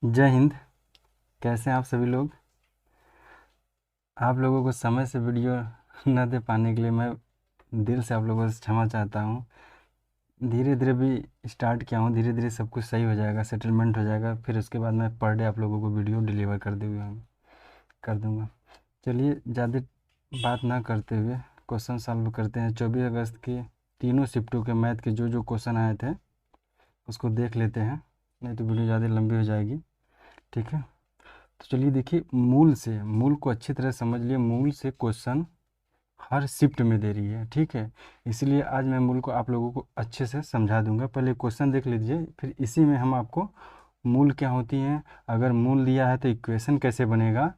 जय हिंद। कैसे हैं आप सभी लोग। आप लोगों को समय से वीडियो न दे पाने के लिए मैं दिल से आप लोगों से क्षमा चाहता हूँ। धीरे धीरे भी स्टार्ट किया हूँ, धीरे धीरे सब कुछ सही हो जाएगा, सेटलमेंट हो जाएगा, फिर उसके बाद मैं पर डे आप लोगों को वीडियो डिलीवर कर दूँगा। चलिए ज़्यादा बात ना करते हुए क्वेश्चन सॉल्व करते हैं। 24 अगस्त के तीनों शिफ्टों के मैथ के जो क्वेश्चन आए थे उसको देख लेते हैं, नहीं तो वीडियो ज़्यादा लंबी हो जाएगी। ठीक है, तो चलिए देखिए, मूल को अच्छी तरह समझ लिए। मूल से क्वेश्चन हर शिफ्ट में दे रही है, ठीक है। इसलिए आज मैं मूल को आप लोगों को अच्छे से समझा दूंगा। पहले क्वेश्चन देख लीजिए, फिर इसी में हम आपको मूल क्या होती हैं, अगर मूल दिया है तो इक्वेशन कैसे बनेगा,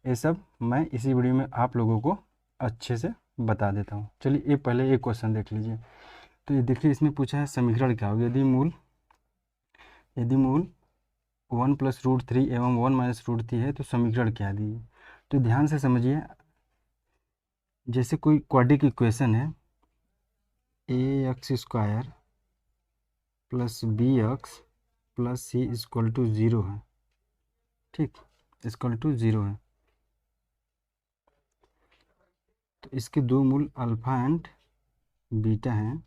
ये सब मैं इसी वीडियो में आप लोगों को अच्छे से बता देता हूँ। चलिए ये पहले एक क्वेश्चन देख लीजिए। तो ये देखिए, इसमें पूछा है समीकरण क्या होगा यदि मूल 1+√3 एवं 1-√3 है तो समीकरण क्या दी है। तो ध्यान से समझिए, जैसे कोई क्वाड्रिक इक्वेशन है ax² + bx + c = 0 है, ठीक, =0 है। तो इसके दो मूल अल्फ़ा एंड बीटा हैं।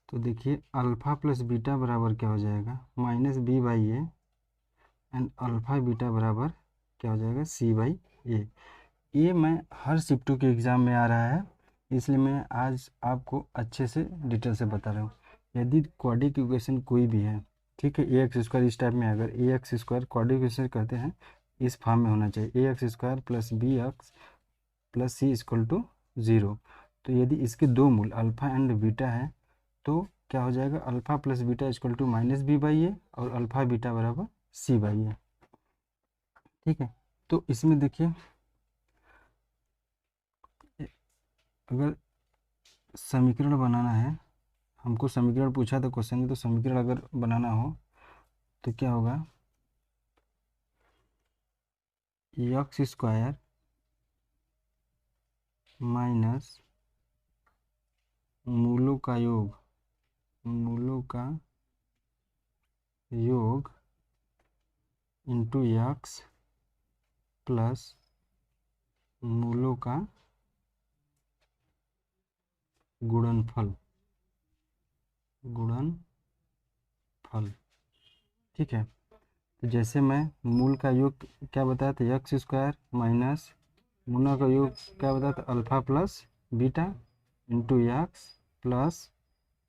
तो देखिए अल्फ़ा + बीटा बराबर क्या हो जाएगा, -b/a, एंड अल्फ़ा बीटा बराबर क्या हो जाएगा, c/a। ये मैं हर शिफ्टों के एग्ज़ाम में आ रहा है, इसलिए मैं आज आपको अच्छे से डिटेल से बता रहा हूँ। यदि क्वाड्रिक इक्वेशन कोई भी है, ठीक है, ax² इस टाइप में, अगर ax² क्वाड्रिक इक्वेशन करते हैं इस फॉर्म में होना चाहिए, ax² + bx + c = 0। तो यदि इसके दो मूल अल्फ़ा एंड बीटा है तो क्या हो जाएगा, अल्फ़ा + बीटा = -b/a और अल्फ़ा बीटा बराबर c/a, ठीक है। तो इसमें देखिए, अगर समीकरण बनाना है, हमको समीकरण पूछा था क्वेश्चन में, तो समीकरण अगर बनाना हो तो क्या होगा, x² माइनस मूलों का योग इंटू x प्लस मूलों का गुणनफल, ठीक है। तो जैसे मैं मूल का योग क्या बताया था, x² माइनस मूलों का योग क्या बताया था, alpha plus beta into x plus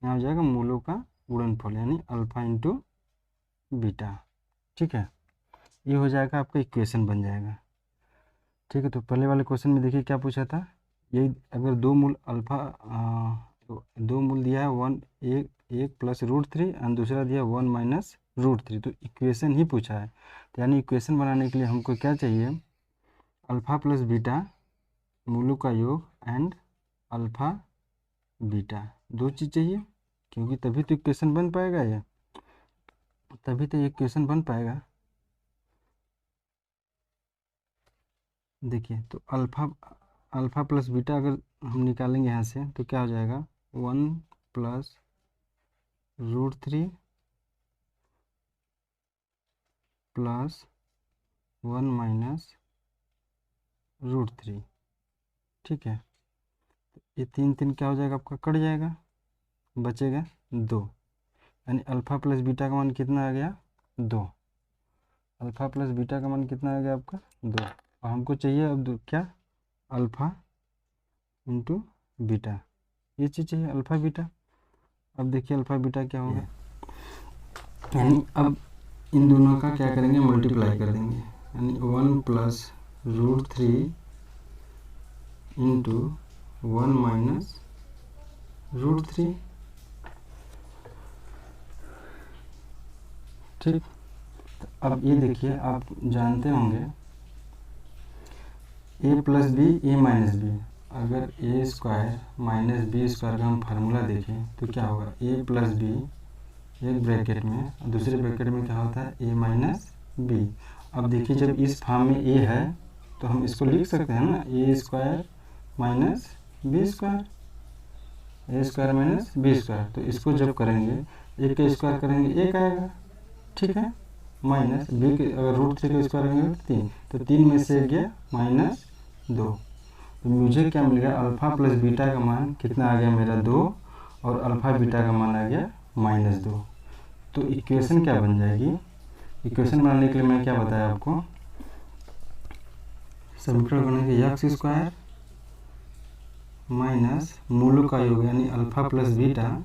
यहाँ हो जाएगा मूलों का गुणनफल, यानी अल्फ़ा इंटू बीटा, ठीक है। ये हो जाएगा, आपका इक्वेशन बन जाएगा, ठीक है। तो पहले वाले क्वेश्चन में देखिए क्या पूछा था, यही अगर दो मूल अल्फ़ा, तो दो मूल दिया है एक +√3 और दूसरा दिया 1-√3, तो इक्वेशन ही पूछा है। तो यानी इक्वेशन बनाने के लिए हमको क्या चाहिए, अल्फ़ा + बीटा मूलों का योग एंड अल्फ़ा बीटा, दो चीज़ चाहिए, क्योंकि तभी तो इक्वेशन बन पाएगा, ये तभी तो इक्वेशन बन पाएगा। देखिए, तो अल्फ़ा + बीटा अगर हम निकालेंगे यहाँ से तो क्या हो जाएगा, 1+√3 + 1-√3, ठीक है। ये 3 क्या हो जाएगा, आपका कट जाएगा, बचेगा 2, यानी अल्फ़ा + बीटा का मान कितना आ गया, 2। अल्फ़ा + बीटा का मान कितना आ गया आपका, 2। और हमको चाहिए अब क्या, अल्फ़ा इंटू बीटा, ये चीज़ चाहिए अल्फ़ा बीटा। अब देखिए अल्फ़ा बीटा क्या होगा, यानी अब इन दोनों का क्या करेंगे, मल्टीप्लाई कर देंगे, यानी 1+√3 इंटू 1-√3, ठीक। अब ये देखिए, आप जानते होंगे a + b a - b, अगर a² - b² का हम फार्मूला देखें तो क्या होगा, a + b एक ब्रैकेट में, दूसरे ब्रैकेट में क्या होता है, a - b। अब देखिए जब इस फॉर्म में a है तो हम इसको लिख सकते हैं ना, a² - b², ए स्क्वायर माइनस बी स्क्वायर, तो इसको जब करेंगे ए का स्क्वायर करेंगे 1 आएगा, ठीक है, माइनस बी के अगर √3 का स्क्वायर करेंगे 3, तो 3 में से गया -2, तो मुझे क्या मिल गया, अल्फ़ा प्लस बीटा का मान कितना आ गया मेरा 2, और अल्फ़ा बीटा का मान आ गया -2। तो इक्वेशन क्या बन जाएगी, इक्वेशन बनाने के लिए मैं क्या बताया आपको, समीकरण बनेंगे एक्स स्क्वायर माइनस मूलों का योग यानी अल्फ़ा प्लस बीटा,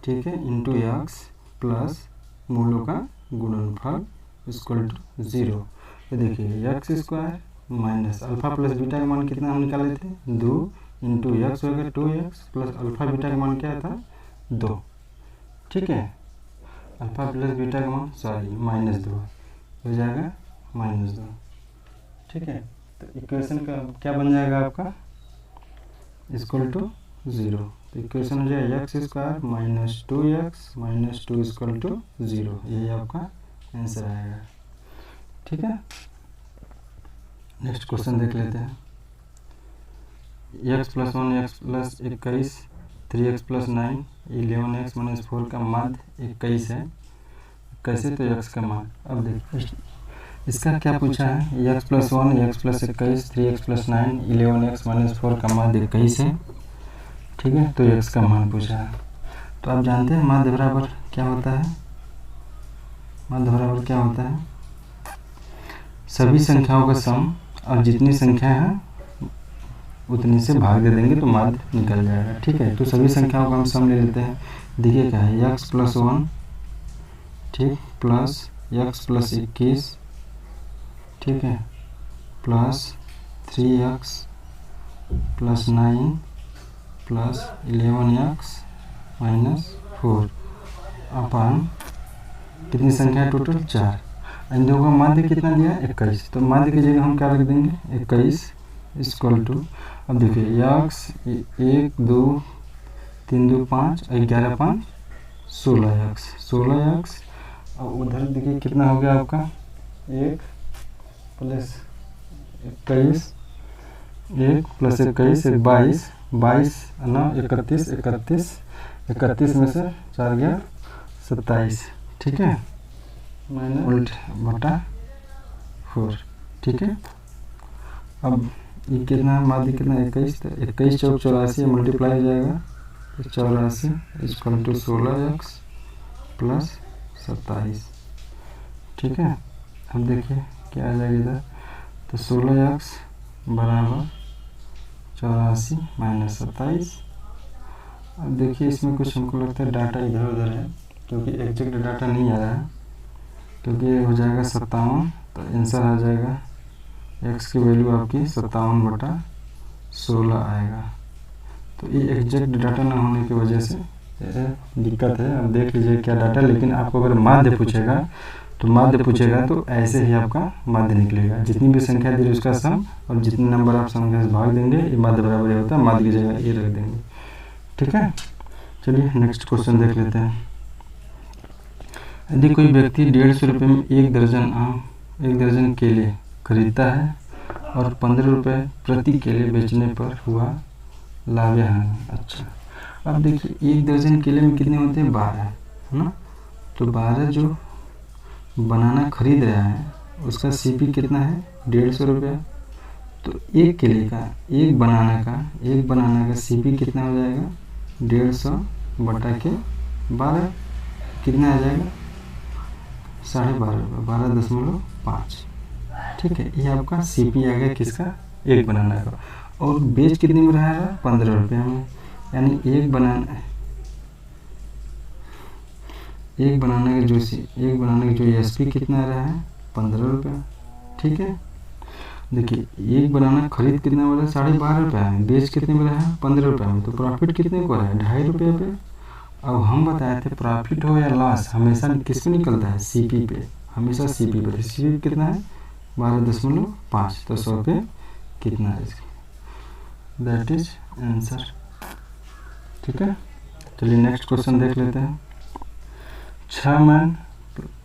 ठीक है, इंटू एक्स प्लस मूलों का गुणनफल इक्वल टू 0। तो देखिए x square minus alpha plus beta का मान कितना हम निकाले थे 2, इंटू एक्स हो गया 2x प्लस अल्फ़ा बीटा का मान क्या था 2, ठीक है, अल्फ़ा प्लस बीटा का मान -2 हो जाएगा -2, ठीक है। तो इक्वेशन का क्या बन जाएगा आपका इक्वल टू 0, तो इक्वेशन हो जाएगा X square minus 2x equal to 0, यही आपका आंसर आएगा, ठीक है। नेक्स्ट क्वेश्चन देख लेते हैं, x + 1 x + 21 3x + 9 11x - 4 का माध्य 21 है, कैसे, तो x का मान, अब देखिए इसका क्या पूछा है, x + 1 x + 21 3x + 9 11x - 4 का माध्य 21 है, ठीक है, तो x का मान पूछा है। तो आप जानते हैं माध्य बराबर क्या होता है, माध्य बराबर क्या होता है, सभी संख्याओं का सम, और जितनी संख्या है उतनी से भाग दे देंगे तो माध्य निकल जाएगा, ठीक है। तो सभी संख्याओं का हम सम ले लेते हैं, देखिए क्या है x + 1, ठीक, प्लस x + 21, ठीक है, प्लस 3x + 9 प्लस 11x - 4 अपन कितनी संख्या है टोटल 4, इन दोनों का माध्य कितना दिया 21, तो माध्य की जगह हम क्या रख देंगे 21 इक्वल टू, अब देखिए x 1 2 3 2 5 11 5 16x, और उधर देखिए कितना हो गया आपका 1 + 21 1 + 21 22 22 9 31 31 में से 4 गया 27, ठीक है, -4, ठीक है। अब ये कितना माध्य कितना 21, तो 21 × 84 मल्टीप्लाई हो जाएगा, तो 84 इक्वल टू 16x + 27, ठीक है। अब देखिए क्या आ जाएगा इधर, तो 16x बराबर 84 - 27। अब देखिए इसमें कुछ हमको लगता है डाटा इधर उधर है, क्योंकि एग्जैक्ट डाटा नहीं आ रहा है, क्योंकि ये हो जाएगा 57, तो आंसर आ जाएगा x की वैल्यू आपकी 57/16 आएगा। तो ये एग्जैक्ट डाटा ना होने की वजह से दिक्कत है। अब देख लीजिए क्या डाटा, लेकिन आपको अगर माध्य पूछेगा तो ऐसे ही आपका माध्य निकलेगा, जितनी भी संख्या दी उसका सम, और जितने नंबर आप संख्या से भाग देंगे ये माध्य बराबर होता है, माध्य की जगह ये रख देंगे, ठीक है। चलिए नेक्स्ट क्वेश्चन देख लेते हैं, यदि कोई व्यक्ति 150 रुपये में 1 दर्जन केले खरीदता है और 15 रुपये प्रति केले बेचने पर हुआ लाभ है, अच्छा। अब देखिए 1 दर्जन केले में कितने होते हैं 12, है ना, तो 12 जो बनाना खरीद रहा है उसका CP कितना है 150 रुपया, तो एक केले का एक बनाना का CP कितना हो जाएगा 150/12 कितना आ जाएगा 12.5 रुपये 12.5, ठीक है। ये आपका CP आ गया किसका, एक बनाना का, और बेच कितने में रहा है 15 रुपये में, यानी एक बनाना का जो SP कितना रहा है 15 रुपये, ठीक है। देखिए एक बनाना खरीद कितना वाला 12.5 रुपये है, बेच कितने में रहा है 15 रुपये में, तो प्रॉफिट कितने को रहा है 2.5 रुपये पे। अब हम बताए थे प्रॉफिट हो या लॉस हमेशा किस पे निकलता है CP पे, हमेशा CP पे, CP कितना है 12.5, तो 100 पे कितना है, दैट इज आंसर, ठीक है। चलिए नेक्स्ट क्वेश्चन देख लेते हैं, 6 मैन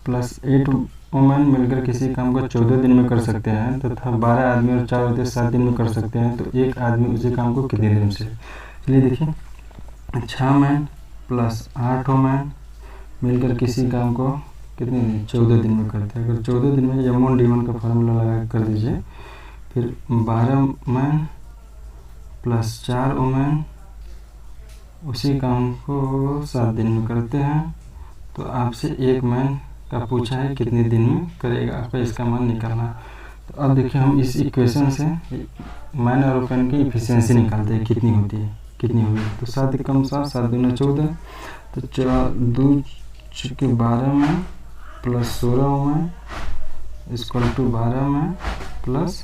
+ 8 वुमेन मिलकर किसी काम को 14 दिन में कर सकते हैं तथा 12 आदमी और 4 औरतें 7 दिन में कर सकते हैं, तो एक आदमी उसी काम को कितने दिन से। चलिए देखिए 6 मैन प्लस 8 मैन मिलकर किसी काम को कितने दिन, 14 दिन में करते हैं। अगर 14 दिन में M1D1 का फार्मूला लगा कर दीजिए। फिर 12 मैन प्लस 4 मैन उसी काम को 7 दिन में करते हैं। तो आपसे 1 मैन का पूछा है कितने दिन में करेगा, आपका इसका मान निकालना। तो अब देखिए हम इस इक्वेशन से मैन और ओपन की इफिशियंसी निकालते हैं कितनी होती है, कितनी होगी। तो 7 कम 7, 7 दूना 14, तो 2 चुके 12 में प्लस 16 में इक्वल टू 12 में प्लस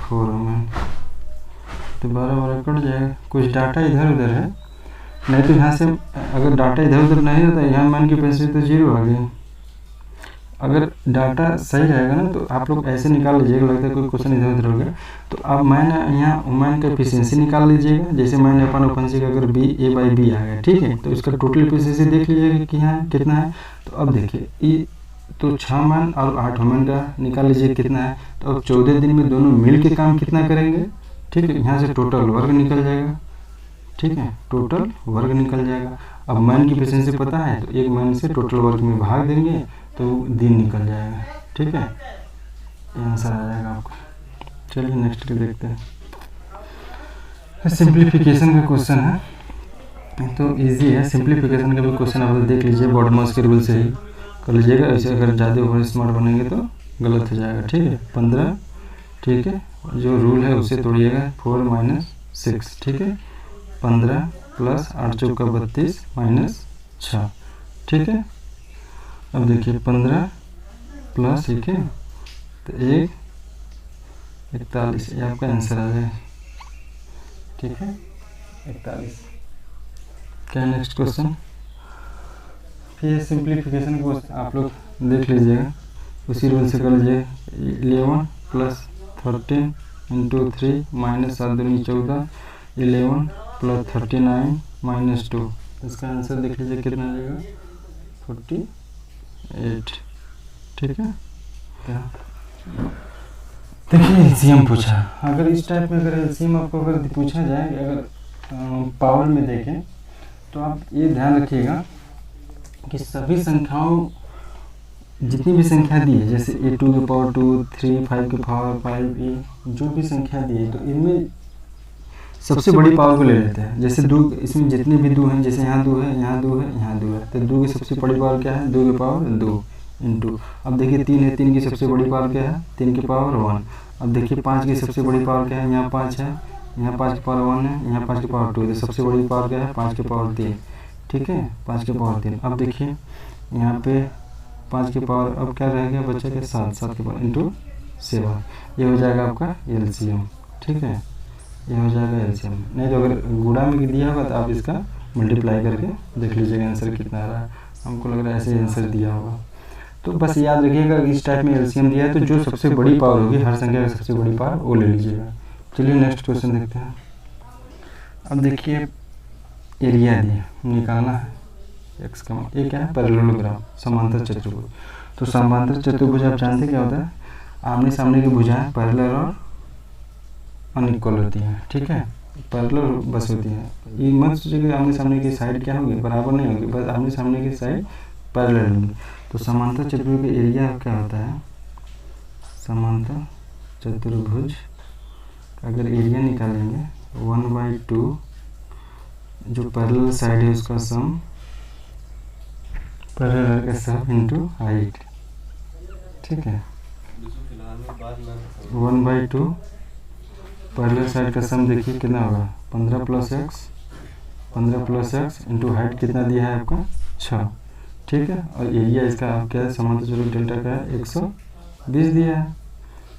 4 में। तो 12 कट जाएगा। कुछ डाटा इधर उधर है, नहीं तो यहाँ से अगर डाटा इधर उधर नहीं रहता यहाँ मान की पैसे तो 0 आ गई। अगर डाटा सही रहेगा ना तो आप लोग ऐसे निकाल लीजिएगा, लगता है कोई क्वेश्चन इधर उधर हो गया। तो अब मैंने यहाँ मैन का एफिशिएंसी निकाल लीजिएगा। जैसे मैंने अपन ओपन से अगर A/B आ गया, ठीक है, तो इसका टोटल एफिशिएंसी देख लीजिएगा कि यहाँ कितना है। तो अब देखिए तो 6 मैन और 8 मैन का निकाल लीजिए कितना है। तो अब 14 दिन में दोनों मिल के काम कितना करेंगे, ठीक है। यहाँ से टोटल वर्ग निकल जाएगा, ठीक है, टोटल वर्ग निकल जाएगा। अब मैन की एफिशिएंसी पता है तो 1 मैन से टोटल वर्ग में भाग देंगे तो दिन निकल जाएगा, ठीक है। ये आंसर आ जाएगा आपका। चलिए नेक्स्ट देखते हैं। सिंप्लीफिकेशन का क्वेश्चन है, तो इजी है। सिंप्लीफिकेशन का भी क्वेश्चन आप देख लीजिए, बॉडमास के रूल से ही कर लीजिएगा। ऐसे अगर ज़्यादा ओवर स्मार्ट बनेंगे तो गलत हो जाएगा, ठीक है। 15, ठीक है, जो रूल है उसे तोड़िएगा। 4 - 6, ठीक है। 15 प्लस 8 चौका 32 माइनस 6, ठीक है। अब देखिए 15 प्लस, ठीक है, तो 41 ये आपका आंसर आ जाए, ठीक है, 41। क्या नेक्स्ट क्वेश्चन। फिर सिंप्लीफिकेशन को आप लोग देख लीजिएगा, उसी रूल से कर लीजिए। 11 प्लस 13 इंटू 3 माइनस 7 दूनी 14, 11 प्लस 39 माइनस 2, इसका आंसर देख लीजिए कितना आ जाएगा, 48, ठीक है। क्या देखिए एलसीएम पूछा। अगर इस टाइप में अगर एलसीएम आपको अगर पूछा जाए, अगर पावर में देखें तो आप ये ध्यान रखिएगा कि सभी संख्याओं जितनी भी संख्या दी है, जैसे A2 की पावर 2, 3, 5 की पावर 5, जो भी संख्या दी है, तो इनमें सबसे बड़ी पावर को ले लेते हैं। जैसे 2, इसमें जितने भी 2 हैं, जैसे यहाँ 2 है, यहाँ 2 है, यहाँ 2 है, तो 2 की सबसे बड़ी पावर क्या है, 2 की पावर 2 इंटू। अब देखिए 3 है, 3 की सबसे बड़ी पावर क्या है, 3 की पावर 1। अब देखिए 5 की सबसे बड़ी पावर क्या है, यहाँ 5 है, यहाँ 5 की पावर 1 है, यहाँ 5 की पावर 2 है, तो सबसे बड़ी पावर क्या है, 5 की पावर 3, ठीक है, 5 की पावर 3। अब देखिए यहाँ पे 5 की पावर अब क्या रह गया बच्चा के 7, 7 की पावर इंटू 7, ये हो जाएगा आपका एलसीएम, ठीक है, ये हो जाएगा एलसीएम। नहीं तो अगर गुणा में दिया होगा तो आप इसका मल्टीप्लाई करके देख लीजिएगा आंसर कितना आ रहा है। हमको लग रहा है ऐसे आंसर दिया होगा। तो बस याद रखिएगा इस टाइप में एलसीएम दिया है तो जो सबसे बड़ी पावर होगी, हर संख्या की सबसे बड़ी पावर वो ले लीजिएगा। चलिए नेक्स्ट क्वेश्चन देखते हैं। अब देखिए एरिया दिया निकालना है एक्स का, ये क्या है, पैरेललोग्राम, समांतर चतुर्भुज। तो समांतर चतुर्भुज आप जानते क्या होता है, आमने सामने की भुजाएं पैरेलल और अनइक्वल होती हैं, ठीक है, पैरेलल बस होती है। ये मत सोचिए कि आमने सामने की साइड क्या होगी, बराबर नहीं होगी, बस आमने सामने की साइड पैरेलल होंगी। तो समांतर चतुर्भुज का एरिया क्या होता है, समांतर चतुर्भुज अगर एरिया निकालेंगे 1/2 जो पैरेलल साइड है उसका सम, पैरेलल का सम इंटू हाइट, ठीक है, 1/2 पैरेलल साइड का सम देखिए कितना होगा, 15 प्लस एक्स इंटू हाइट कितना दिया है आपका 6, ठीक है। और एरिया इसका क्या है, समांतर चतुर्भुज डेल्टा का है 120 दिया है,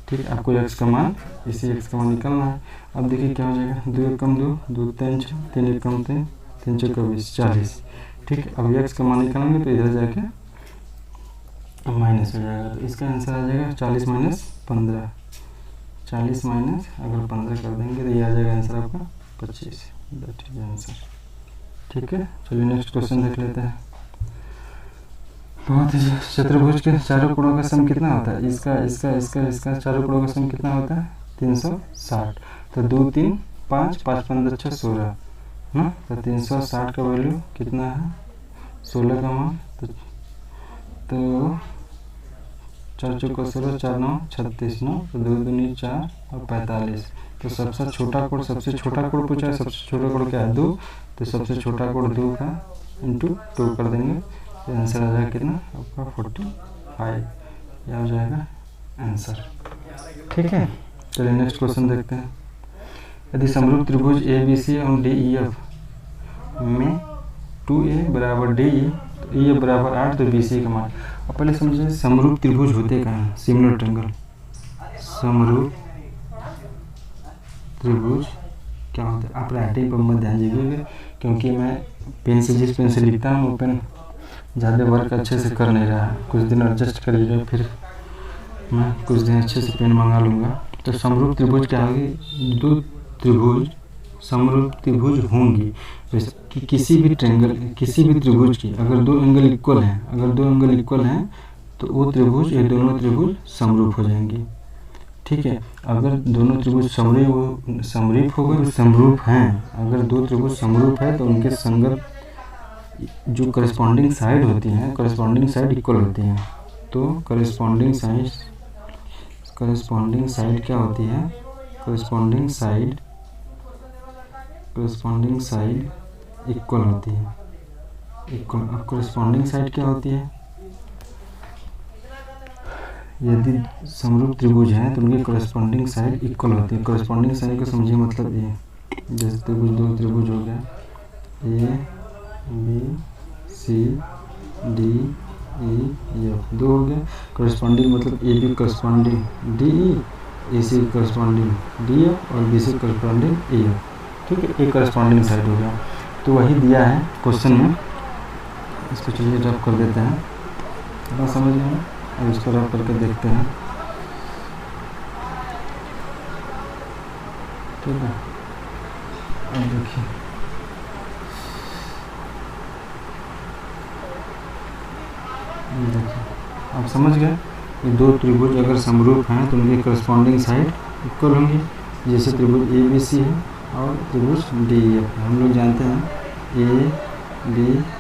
ठीक है। आपको एक्स का मान, इसी एक्स का मान निकालना है। अब देखिए क्या हो जाएगा, 2 1 कम 2, 2 3 6, 3 1 कम 3, 3 4 20, 40, ठीक है। अब एक्स का मान निकालेंगे तो इधर जाके माइनस हो जाएगा, तो इसका आंसर आ जाएगा 40 माइनस 15, 40 माइनस अगर 15 कर देंगे तो ये आ जाएगा आंसर आपका 25, दैट इज आंसर, ठीक है। चलिए नेक्स्ट क्वेश्चन देख लेते हैं। बहुत ही चतुर्भुज के चारों कोणों का सम कितना होता है, इसका चारों कोणों का सम कितना होता है 360। तो 2 3 5 5 5 6 16, ना। तो 360 का वैल्यू कितना है, 16 का मान। तो 4 चौका 16, 4 9 36, 9 तो 2 दूनी 4 और 45। तो सबसे छोटा कोड पूछा है, सबसे छोटा कोड क्या है 2, तो सबसे छोटा कोड 2 का इंटू 2 कर देंगे, तो आंसर आ जाएगा कितना आपका 45, यह हो जाएगा आंसर। ठीक है, चलिए नेक्स्ट क्वेश्चन देखते हैं। यदि समरूप त्रिभुज ABC और DEF में 2A बराबर DE, तो EF बराबर 8, तो BC का मान। अब पहले समझिए समरूप त्रिभुज होते कहाँ हैं, सिमिलर ट्रायंगल। समरूप त्रिभुज क्या होता है, आप राइटिंग पर मत ध्यान दीजिएगा, क्योंकि मैं पेन से जिस पेन से लिखता हूँ वो पेन ज़्यादा वर्क अच्छे से कर नहीं रहा है, कुछ दिन एडजस्ट करिएगा, फिर मैं कुछ दिन अच्छे से पेन मंगा लूँगा। तो समरूप त्रिभुज क्या होगी, दो त्रिभुज समरूप त्रिभुज होंगी, जैसे कि किसी भी त्रिभुज की अगर दो एंगल इक्वल हैं तो वो त्रिभुज, ये दोनों त्रिभुज समरूप हो जाएंगी। ठीक है, अगर दोनों त्रिभुज समरूप हैं, अगर दो त्रिभुज समरूप है तो उनके संगत जो करस्पॉन्डिंग साइड होती हैं, करस्पॉन्डिंग साइड इक्वल होती हैं। तो करस्पॉन्डिंग साइड क्या होती है, करस्पॉन्डिंग साइड इक्वल होती है, अब करस्पॉन्डिंग साइड क्या होती है, यदि समरूप त्रिभुज है तो उनकी करस्पॉन्डिंग साइड इक्वल होती है। करस्पॉन्डिंग साइड को समझिए, मतलब ये जैसे त्रिभुज, दो त्रिभुज हो गया ABCDEF, दो हो गया। करस्पॉन्डिंग मतलब AB corresponding DE, AC corresponding DF और BC करस्पॉन्डिंग EF। ठीक है, एक करस्पॉन्डिंग साइड हो गया। तो वही दिया है क्वेश्चन में, इसको चलिए रफ कर देते हैं, इतना समझ लें, अब इसको रफ करके देखते हैं। ठीक है, अब देखिए आप समझ गए, दो त्रिभुज अगर समरूप हैं तो उनकी करस्पॉन्डिंग साइड इक्वल होंगी, जैसे त्रिभुज ABC है और त्रिभुज DEF। हम लोग जानते हैं ABCDEF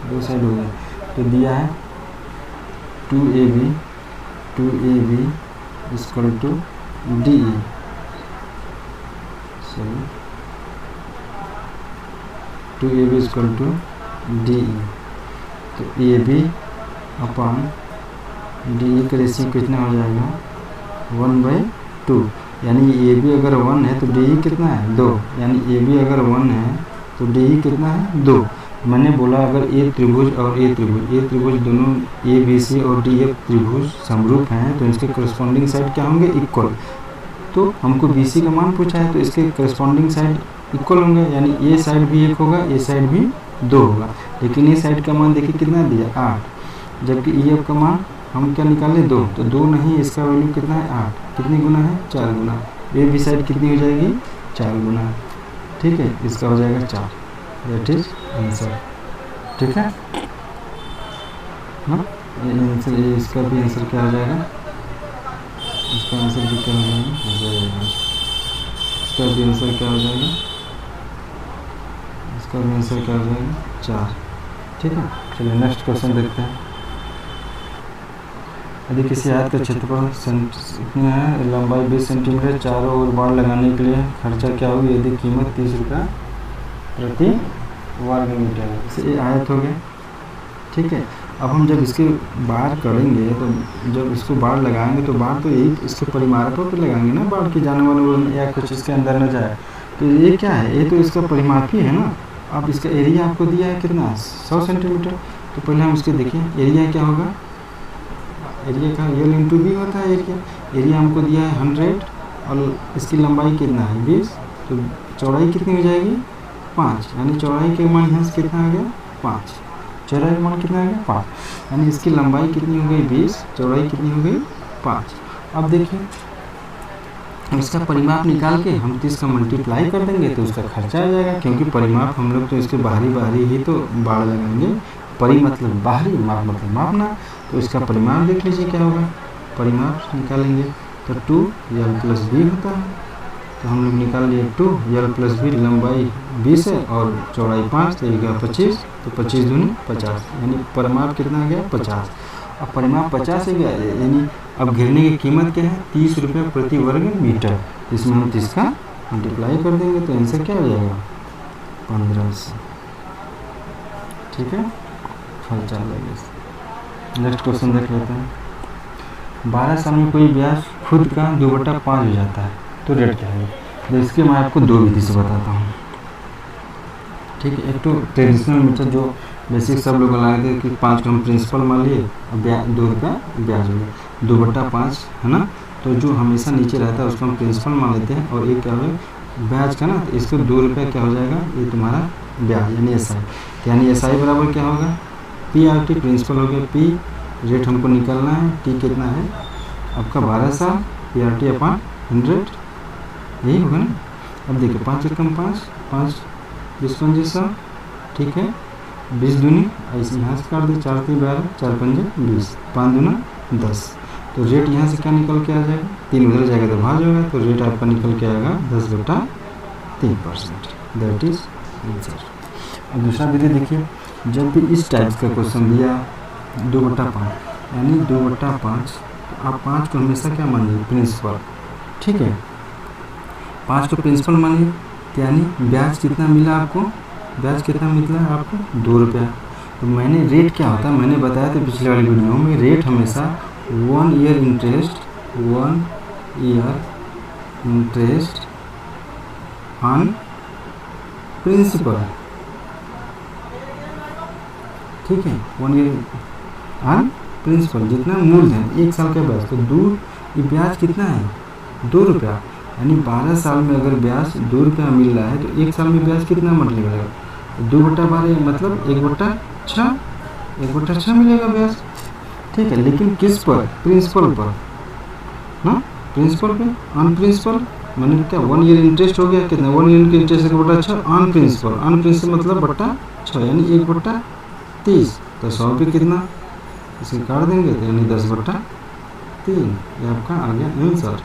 दो साइड हो गए। तो दिया है 2AB equal to DE, 2AB equal to DE। तो AB अपॉन DE का रेशियो कितना हो जाएगा, 1/2, यानी AB अगर 1 है तो DE कितना है 2, यानी AB अगर 1 है तो DE कितना है 2। मैंने बोला अगर A त्रिभुज और A त्रिभुज दोनों ABC और DF त्रिभुज समरूप हैं तो इसके करस्पॉन्डिंग साइड क्या होंगे, इक्वल। तो हमको BC का मान पूछा है तो इसके करस्पॉन्डिंग साइड इक्वल होंगे, यानी A साइड भी 1 होगा, A साइड भी 2 होगा। लेकिन ये साइड का मान देखिए कितना दिया 8, जबकि EF का मान हम क्या निकाले 2, तो 2 नहीं, इसका वैल्यू कितना है 8, कितनी गुना है 4 गुना। A भी साइड कितनी हो जाएगी 4 गुना। ठीक है, इसका हो जाएगा 4, दैट इज आंसर। ठीक है ना, ये आंसर, ये इसका भी आंसर क्या हो जाएगा, इसका आंसर भी क्या हो जाएगा, इसका भी आंसर क्या हो जाएगा, इसका भी आंसर क्या हो जाएगा 4। ठीक है, चलिए नेक्स्ट क्वेश्चन देखते हैं। यदि किसी आयत का क्षेत्रफल इतना है, लंबाई 20 सेंटीमीटर, चारों ओर बाड़ लगाने के लिए खर्चा क्या होगी, यदि कीमत 30 रुपये प्रति वर्ग मीटर। ये आयत हो गया। ठीक है, अब हम जब इसके बाढ़ करेंगे तो जब इसको बाढ़ लगाएंगे तो बाढ़ तो यही इसके परिमापों पर लगाएंगे ना, बाढ़ की जानवर या कुछ इसके अंदर न जाए। तो ये क्या है, ये तो इसका परिमाप ही है ना। अब इसका एरिया आपको दिया है कितना 100 सेंटीमीटर, तो पहले हम इसके देखिए एरिया क्या होगा, एरिया का L इंटू B होता है एरिया हमको दिया है 100 और इसकी लंबाई कितना है 20, तो चौड़ाई कितनी हो जाएगी 5, यानी चौड़ाई के मान यहाँ से कितना आ गया 5, चौड़ाई का मान कितना आ गया 5, यानी इसकी लंबाई कितनी हो गई 20, चौड़ाई कितनी हो गई 5। अब देखिए इसका परिमाप निकाल के हम 30 का मल्टीप्लाई कर देंगे तो उसका खर्चा आ जाएगा, क्योंकि परिमाप हम लोग तो इसके बाहरी ही तो बाढ़ लगाएंगे। परि मतलब बाहरी, माप मतलब मापना, तो इसका परिमाप देख लीजिए क्या होगा, परिमाप निकालेंगे तो 2L + B होता है। तो हम लोग निकाल लिए 2 यल प्लस बी, लंबाई 20 है और चौड़ाई 5, तो ये गया 25, तो 25 दूनी 50, यानी परिमाप कितना गया 50। अब परिमाप 50 है गया, यानी अब घेरने की कीमत क्या है 30 रुपये प्रति वर्ग मीटर। इसमें हम 30 का मल्टीप्लाई कर देंगे तो आंसर क्या हो जाएगा 1500। ठीक है, फल चल जाएगा। नेक्स्ट क्वेश्चन देख लेते हैं। 12 साल में कोई ब्याज खुद का 2/5 हो जाता है तो रेट क्या है। तो इसके मैं आपको दो विधि से बताता हूँ। ठीक है, एक तो ट्रेडिशनल मेथड जो बेसिक सब लोग लगाए थे कि 5 का हम प्रिंसिपल मान लिए और 2 रुपया ब्याज हो गया, 2/5 है ना। तो जो हमेशा नीचे रहता है उसको हम प्रिंसिपल मान लेते हैं और एक क्या हो ब्याज का ना, तो इसको 2 रुपया क्या हो जाएगा ये तुम्हारा ब्याज यानी एस आई। यानी एस आई बराबर क्या होगा पी आर टी, प्रिंसिपल हो गया पी, रेट हमको निकालना है, टी कितना है आपका 12 साल, पी आर टी अपॉन 100, यही होगा ना। अब देखिए 5 एकम 5, 5 20 पंजे 100, ठीक है, 20 दूनी ऐसे यहाँ से काट दे, 4 3 12, 4 पंजे 20, 5 दूना 10। तो रेट यहाँ से क्या निकल के आ जाएगा, 3 उधर जाएगा तो भाज होगा, तो रेट आपका निकल के आएगा 10/3%। That is answer. अब दूसरा विधि देखिए, जब भी इस टाइप का क्वेश्चन दिया 2/5 यानी 2/5, तो आप 5 को हमेशा क्या मानिए प्रिंसिपल। ठीक है, 5 को प्रिंसिपल मानिए, यानी ब्याज कितना मिला आपको, ब्याज कितना मिला आपको 2 रुपया। तो मैंने रेट क्या होता है मैंने बताया था पिछले वाली वीडियो में, रेट हमेशा 1 ईयर इंटरेस्ट ऑन प्रिंसिपल। ठीक है, 1 ईयर ऑन प्रिंसिपल, जितना मूलधन 1 साल का ब्याज, तो ये ब्याज कितना है 2 रुपया, यानी 12 साल में अगर ब्याज 2 रुपया मिल रहा है तो 1 साल में ब्याज कितना मिलेगा 2/12 मतलब 1/6 मिलेगा ब्याज। ठीक है, लेकिन किस पर प्रिंसिपल पर ना, प्रिंसिपल पे ऑन प्रिंसिपल मैंने क्या 1 ईयर इंटरेस्ट हो गया कितना 1 ईयर इंटरेस्ट 1/6 ऑन प्रिंसिपल मतलब बट्टा 6 यानी 1/30, तो 100 रुपये कितना इसे काट देंगे तो यानी 10/3, ये आपका आ गया आंसर।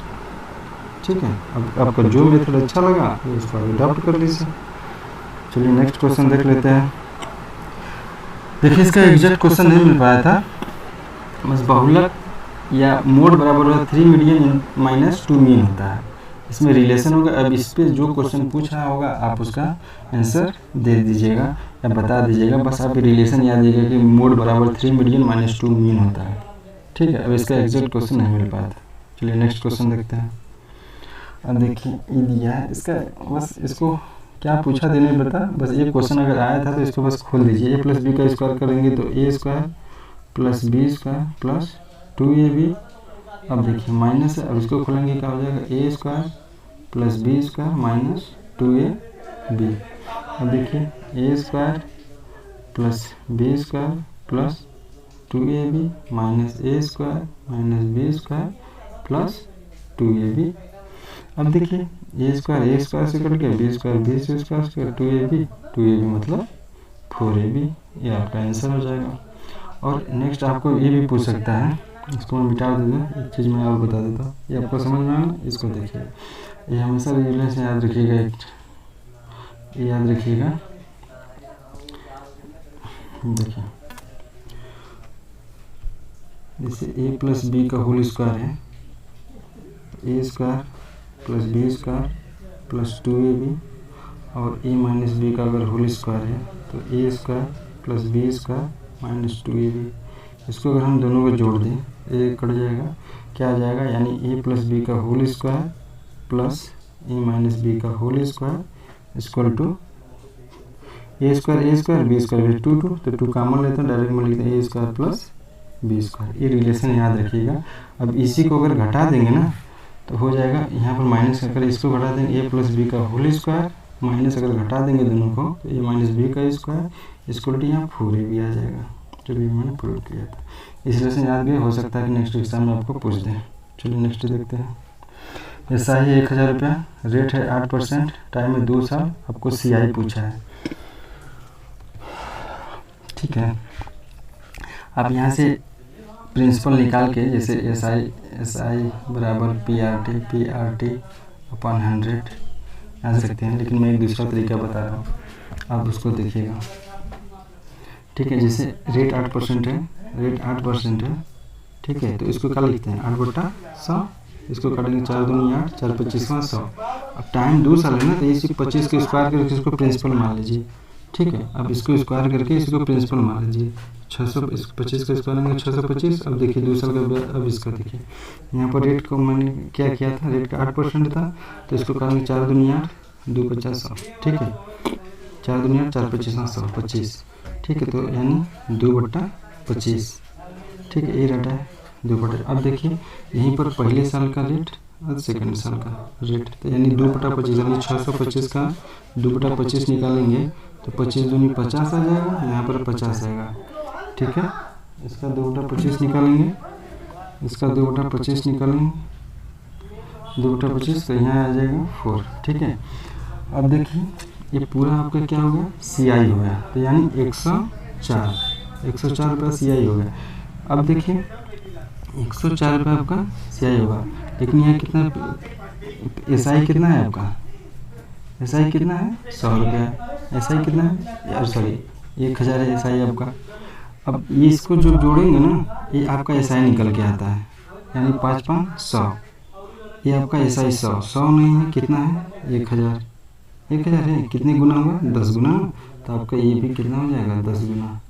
ठीक है, अब आपका जो मेथड अच्छा लगा उसको अडॉप्ट कर लीजिए। चलिए नेक्स्ट क्वेश्चन देख लेते हैं। देखिए इसका एग्जैक्ट क्वेश्चन नहीं मिल पाया था, बस बहुलक या मोड बराबर होगा 3 मीडियन माइनस 2 मीन होता है, इसमें रिलेशन होगा। अब इस पर जो क्वेश्चन पूछा होगा आप उसका आंसर दे दीजिएगा या बता दीजिएगा, बस आप रिलेशन याद रखिएगा कि मोड बराबर 3 मीडियन माइनस 2 मीन होता है। ठीक है, अब इसका एग्जैक्ट क्वेश्चन नहीं मिल पाया था। चलिए नेक्स्ट क्वेश्चन देखते हैं। अब देखिए ये दिया है, इसका बस इसको क्या पूछा देने बता, बस ये क्वेश्चन अगर आया था तो इसको बस खोल दीजिए। a प्लस बी का स्क्वायर करेंगे तो a square plus B square plus 2ab। अब देखिए माइनस है, अब इसको खोलेंगे क्या हो जाएगा a square plus B square minus 2ab। अब देखिए a square plus B square plus 2ab minus a square minus B square plus 2ab। अब देखिए a स्क्वायर से कट गया, b स्क्वायर से 2ab मतलब 4ab, ये आपका आंसर हो जाएगा। और नेक्स्ट आपको ये भी पूछ सकता है, इसको मैं मिटा दूँगा, एक चीज़ मैं और बता देता हूँ, ये आपको समझ में आना, इसको देखिए, ये हमेशा रिलेशन याद रखिएगा, ये याद रखिएगा। देखिए जैसे a प्लस बी का होल स्क्वायर है, a square plus B square plus 2ab, और a माइनस बी का अगर होल स्क्वायर है तो a square plus B square minus 2ab। इसको अगर हम दोनों को जोड़ दें a कट जाएगा, क्या आ जाएगा, यानी a प्लस बी का whole square plus a minus B का whole square equal to a square B square 2 तो 2 कॉमन लेते हैं, डायरेक्ट में लिखते हैं a square plus B square. ये रिलेशन याद रखिएगा। अब इसी को अगर घटा देंगे ना तो हो जाएगा, यहाँ पर माइनस अगर इसको घटा देंगे a प्लस बी का होल स्क्वायर माइनस अगर घटा देंगे दोनों को तो a माइनस बी का स्क्वायर इक्वल टू यहाँ 4ab आ जाएगा, जो भी मैंने प्रूव किया था। इस रिलेशन याद भी हो सकता है कि नेक्स्ट एग्जाम में आपको पूछ दें। चलिए नेक्स्ट देखते हैं। ऐसा ही 1000 रुपया, रेट है 8%, टाइम है 2 साल, आपको CI पूछा है। ठीक है, आप यहाँ से प्रिंसिपल निकाल के जैसे SI बराबर PRT अपॉन 100 ऐसे सकते हैं, लेकिन मैं एक दूसरा तरीका बता रहा हूँ, आप उसको देखिएगा। ठीक है, जैसे रेट 8% है, रेट 8% है, ठीक है, तो इसको क्या लिखते हैं 8/100, इसको काटेंगे 4 दूनी 8, 4 25वां 100। अब टाइम 2 साल है ना, तो इसी 25 को स्क्वायर करके इसको प्रिंसिपल मान लीजिए। ठीक है, अब इसको स्क्वायर करके इसको प्रिंसिपल मान लीजिए। 625 का स्क्वायर लेंगे 625। अब देखिए 2 साल का ब्याज। अब इसका देखिए यहाँ पर रेट को मैंने क्या किया था, रेट का 8% था, तो इसको काटेंगे 4 दूनी 8, 2 50 100। ठीक है, 4 दूनी 8, 4 25 100, 25। ठीक है, तो यानी 2/25। ठीक है, ये रहता है 2/। अब देखिए यहीं पर पहले साल का रेट और सेकंड साल का रेट, तो यानी 2/25, यानी 625 का 2/25 निकालेंगे तो 25 दूनी 50 आ जाएगा, यहाँ पर 50 आएगा। ठीक है, इसका 2/25 निकालेंगे, इसका 2/25 निकालेंगे, 2/25, तो यहाँ आ जाएगा 4। ठीक है, अब देखिए ये पूरा आपका क्या हो गया, CI हो गया, तो यानी 104 रुपये CI हो गया। अब देखिए 104 रुपये आपका CI होगा, लेकिन यहाँ कितना SI कितना है आपका, SI कितना है 100 रुपया। SI कितना है यार, सॉरी 1000 है SI आपका। अब ये इसको जो जोड़ेंगे ना, ये आपका SI निकल के आता है, यानी 5 5 100, ये आपका SI 100 नहीं है, कितना है 1000। 1000 है, कितने गुना हुआ 10 गुना, तो आपका ये भी कितना हो जाएगा 10 गुना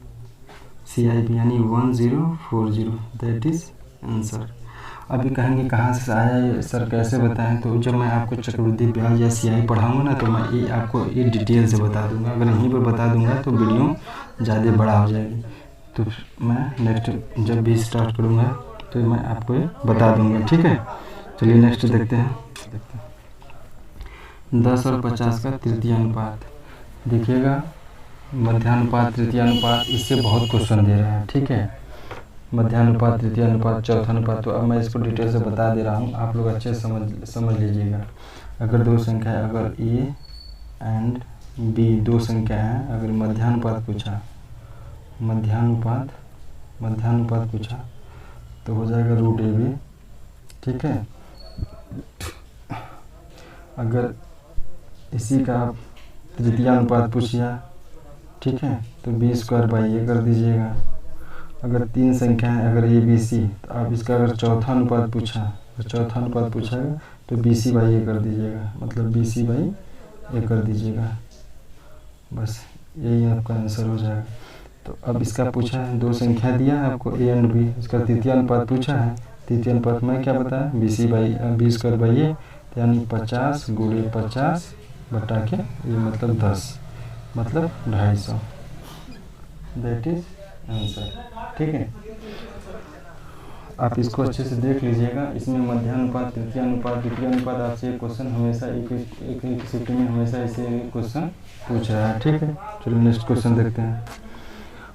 CI भी, यानी 1040, दैट इज आंसर। अभी कहेंगे कहाँ से आया ये सर, कैसे बताएं, तो जब मैं आपको चक्रवृद्धि ब्याज या CI पढ़ाऊंगा ना, तो मैं ये आपको ये डिटेल से बता दूंगा। अगर यहीं पर बता दूंगा तो वीडियो ज़्यादा बड़ा हो जाएगी, तो मैं नेक्स्ट जब भी स्टार्ट करूँगा तो मैं आपको ये बता दूंगा। ठीक है, चलिए नेक्स्ट देखते हैं। 10 और 50 का तृतीय अनुपात देखिएगा, मध्यानुपात तृतीय अनुपात, इससे बहुत क्वेश्चन दे रहा है। ठीक है, मध्यानुपात तृतीय अनुपात चौथा अनुपात, तो अब मैं इसको डिटेल से बता दे रहा हूँ, आप लोग अच्छे समझ लीजिएगा। अगर दो संख्या, अगर A एंड B दो संख्या है, अगर मध्यानुपात पूछा, मध्यानुपात पूछा तो हो जाएगा √AB। ठीक है, अगर इसी का तृतीय अनुपात पूछिया, ठीक है, तो B² कर दीजिएगा। अगर 3 संख्या है, अगर ABC, तो आप इसका अगर चौथा अनुपात पूछा, तो BC/A कर दीजिएगा, मतलब BC/A कर दीजिएगा, बस यही आपका आंसर हो जाएगा। तो अब इसका पूछा है, 2 संख्या दिया है आपको A एंड B, इसका तृतीय अनुपात पूछा है, तृतीय अनुपात में क्या बताया B²/A, यानी 50 × 50 बटा के ये मतलब 10, मतलब 250, दैट इज आंसर। ठीक है, आप इसको अच्छे से देख लीजिएगा। इसमें मध्यानुपात तृतीय अनुपात द्वितीय अनुपात आपसे क्वेश्चन हमेशा एक शिफ्ट में हमेशा इसे क्वेश्चन पूछ रहा है। ठीक है, चलिए नेक्स्ट क्वेश्चन देखते हैं।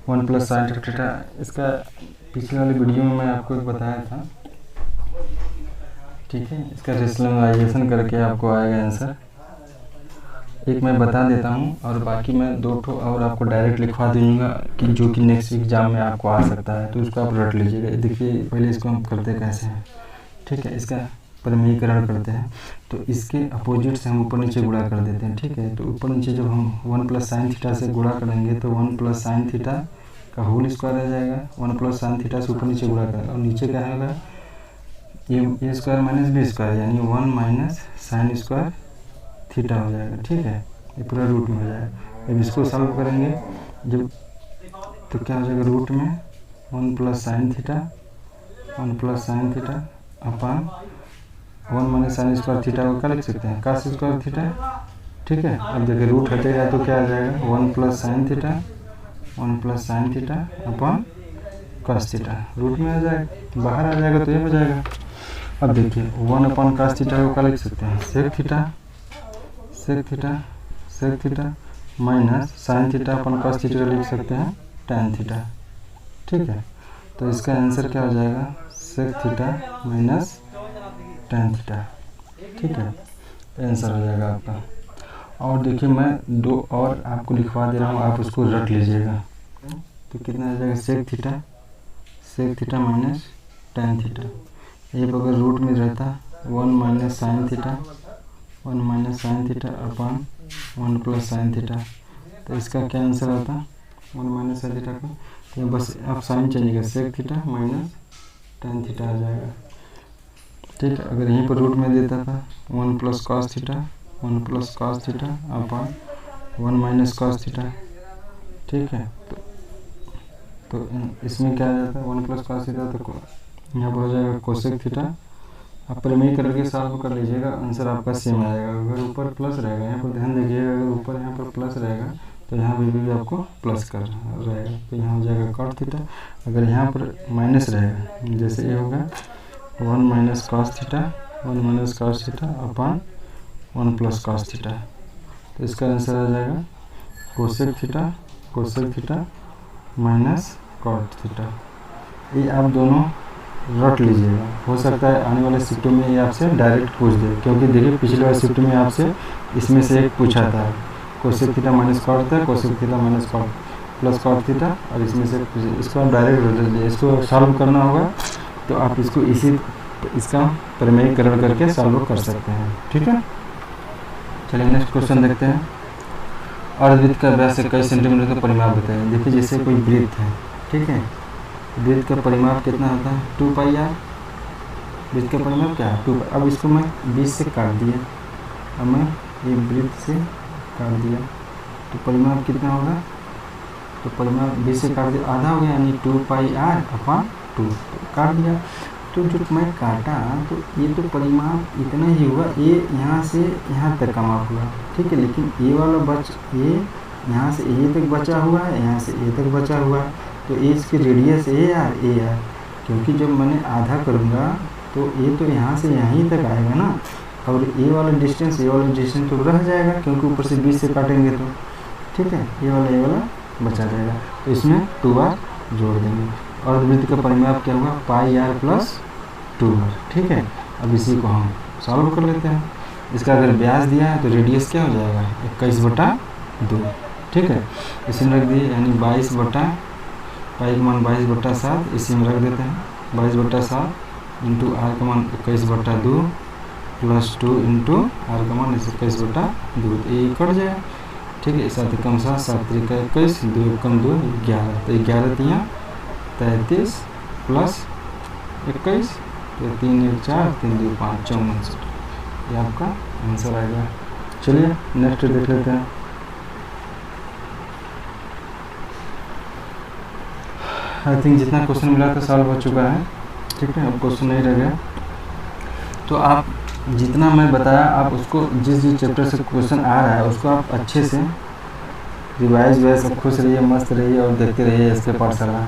1 + sin²θ, इसका पिछले वाली वीडियो में मैं आपको बताया था। ठीक है, इसका रेशनलाइजेशन करके आपको आएगा आंसर। एक मैं बता देता हूँ और बाकी मैं 2 ठो और आपको डायरेक्ट लिखवा दूँगा, कि जो कि नेक्स्ट एग्जाम में आपको आ सकता है, तो उसको आप रट लीजिएगा। देखिए पहले इसको हम करते कैसे हैं। ठीक है, इसका परिमेयीकरण करते हैं, तो इसके अपोजिट से हम ऊपर नीचे गुणा कर देते हैं। ठीक है, तो ऊपर नीचे जब हम 1 + sin² से गुणा करेंगे तो 1 + sin² का होल स्क्वायर आ जाएगा। 1 + sin² से ऊपर नीचे गुणा करेंगे और नीचे क्या आएगा, A² - B², यानी 1 - sin² हो जाएगा। ठीक है, ये पूरा रूट में हो जाएगा। जब इसको सॉल्व करेंगे जब, तो क्या हो जाएगा, रूट में 1 + sin² अपॉन 1 - sin² को क्या लिख सकते हैं, cos²। ठीक है, अब देखिए रूट हटेगा तो क्या आ जाएगा, 1 + sin² अपॉन cos², रूट में आ जाएगा, बाहर आ जाएगा तो ये हो जाएगा। अब देखिए 1 अपॉन cos² को क्या लिख सकते हैं, sec² minus sin² upon cos² लिख सकते हैं tan²। ठीक है, तो इसका आंसर क्या हो जाएगा, sec² माइनस tan²। ठीक है, आंसर हो जाएगा आपका। और देखिए मैं 2 और आपको लिखवा दे रहा हूँ, आप उसको रट लीजिएगा। तो कितना आ जाएगा, sec² माइनस tan²। ये अगर रूट में रहता 1 - sin², 1 minus sine theta upon 1 plus sine theta. तो इसका क्या आंसर आता है 1 माइनस साइन थीटा का, तो बस आप साइन चेंज करें, sec theta minus ten theta आ जाएगा। ठीक है, अगर यहीं पर रूट में देता था 1 plus cos theta, 1 plus cos theta upon 1 minus cos theta. ठीक है, तो इसमें क्या आ जाता है 1 प्लस कॉस थीटा, तो यहाँ पर हो जाएगा कोसेक थीटा। आप परिमेय करके सॉल्व कर लीजिएगा, आंसर आपका सेम आएगा। अगर ऊपर प्लस रहेगा, यहाँ पर ध्यान दीजिएगा, अगर ऊपर यहाँ पर प्लस रहेगा तो यहाँ भी आपको प्लस कर रहेगा, तो यहाँ हो जाएगा कॉट थीटा। अगर यहाँ पर माइनस रहेगा, जैसे ये होगा 1 minus cos theta, 1 minus cos theta upon 1 plus cos theta, तो इसका आंसर आ जाएगा cosec theta minus cot theta. ये आप दोनों रट लीजिएगा, हो सकता है आने वाले शिफ्ट में ये आपसे डायरेक्ट पूछ दे, क्योंकि देखिए पिछले वाले शिफ्ट में आपसे इसमें से एक पूछा था, कोसेक थीटा माइनस कॉट था, cosec theta minus cot plus cot theta, और इसमें से इसको आप डायरेक्ट रट लीजिए। इसको सॉल्व करना होगा तो आप इसका परिमेयीकरण करके सॉल्व कर सकते हैं। ठीक है, चलिए नेक्स्ट क्वेश्चन देखते हैं। अर्धवृत्त का व्यास 21 सेंटीमीटर का परिमाप बताइए। देखिए जैसे कोई वृत्त है, ठीक है, वृत्त का परिमाप कितना होता है 2 पाई आर। वृत्त का परिमाप क्या है 2 पाई। अब इसको मैं 20 से काट दिया, अब मैं ये वृत्त से काट दिया, तो परिमाप कितना होगा, तो परिमाप 20 से काट दिया, आधा हो गया, यानी 2 पाई आर अपॉन 2, तो काट दिया। तो जो मैं काटा तो ये तो परिमाप इतना ही हुआ, ये यहाँ से यहाँ तक का माप हुआ, ठीक है, लेकिन ये वाला ये यहाँ से ये तक बचा हुआ है, यहाँ से ये तक बचा हुआ है, तो ये इसकी रेडियस ए आर, क्योंकि जब मैंने आधा करूँगा तो ये तो यहाँ से यहीं तक आएगा ना, और ये वाला डिस्टेंस तो रह जाएगा, क्योंकि ऊपर से 20 से काटेंगे तो, ठीक है, ये वाला बचा रहेगा, तो इसमें 2 आर जोड़ देंगे। और वृत्त का परिमाप क्या होगा पाई आर प्लस 2 आर। ठीक है, अब इसी को हम सॉल्व कर लेते हैं। इसका अगर व्यास दिया है तो रेडियस क्या हो जाएगा 21/2। ठीक है, इसी में रख दिए, यानी 22 पाई का मान 22/7, इसी में रख देते हैं 22/7 इंटू आर का मान 21/2 प्लस 2 इंटू आर का मान 21/2, ये कट जाएगा। ठीक है, 7 कम 7, 7 त्रिका 21, 2 कम 2 11, तो 11 तियाँ 33 प्लस 21, तो 3 1 4, 3 2 5 64, ये आपका आंसर आएगा। चलिए नेक्स्ट देख लेते हैं। आई थिंक जितना क्वेश्चन मिला था सॉल्व हो चुका है। ठीक है, अब क्वेश्चन नहीं रह गया, तो आप जितना मैं बताया आप उसको जिस चैप्टर से क्वेश्चन आ रहा है उसको आप अच्छे से रिवाइज सब खुश रहिए, मस्त रहिए और देखते रहिए इसके पाठशाला।